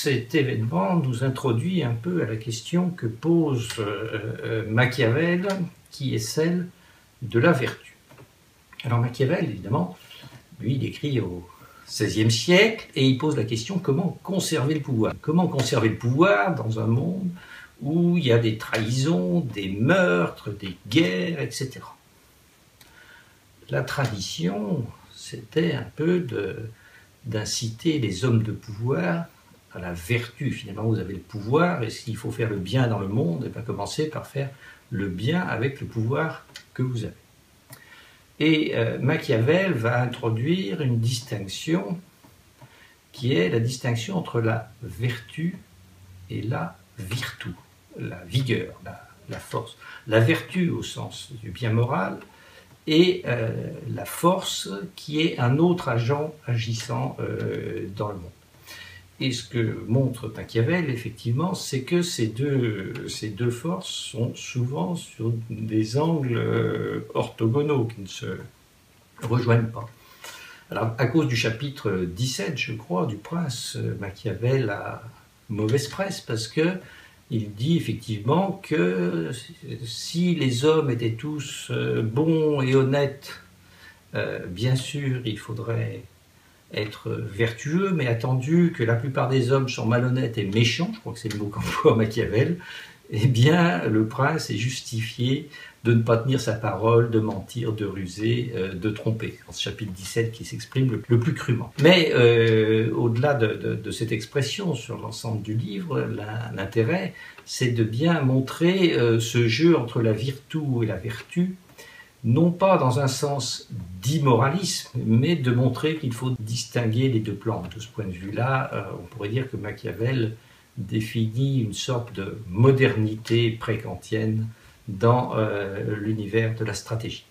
cet événement nous introduit un peu à la question que pose Machiavel, qui est celle de la vertu. Alors Machiavel, évidemment, lui, il écrit au XVIe siècle et il pose la question comment conserver le pouvoir. Comment conserver le pouvoir dans un monde où il y a des trahisons, des meurtres, des guerres, etc. La tradition, c'était un peu d'inciter les hommes de pouvoir à la vertu. Finalement, vous avez le pouvoir, et s'il faut faire le bien dans le monde, et bien commencez par faire le bien avec le pouvoir que vous avez. Et Machiavel va introduire une distinction qui est la distinction entre la vertu et la virtu, la vigueur, la force. La vertu au sens du bien moral, et la force qui est un autre agent agissant dans le monde. Et ce que montre Machiavel, effectivement, c'est que ces deux forces sont souvent sur des angles orthogonaux qui ne se rejoignent pas. Alors, à cause du chapitre 17, je crois, du Prince, Machiavel a mauvaise presse parce que il dit effectivement que si les hommes étaient tous bons et honnêtes, bien sûr, il faudrait être vertueux, mais attendu que la plupart des hommes sont malhonnêtes et méchants, je crois que c'est le mot qu'emploie Machiavel, eh bien, le prince est justifié de ne pas tenir sa parole, de mentir, de ruser, de tromper. Dans ce chapitre 17 qui s'exprime le plus crûment. Mais au-delà de cette expression sur l'ensemble du livre, l'intérêt, c'est de bien montrer ce jeu entre la virtu et la vertu, non pas dans un sens d'immoralisme, mais de montrer qu'il faut distinguer les deux plans. De ce point de vue-là, on pourrait dire que Machiavel définit une sorte de modernité pré-kantienne dans l'univers de la stratégie.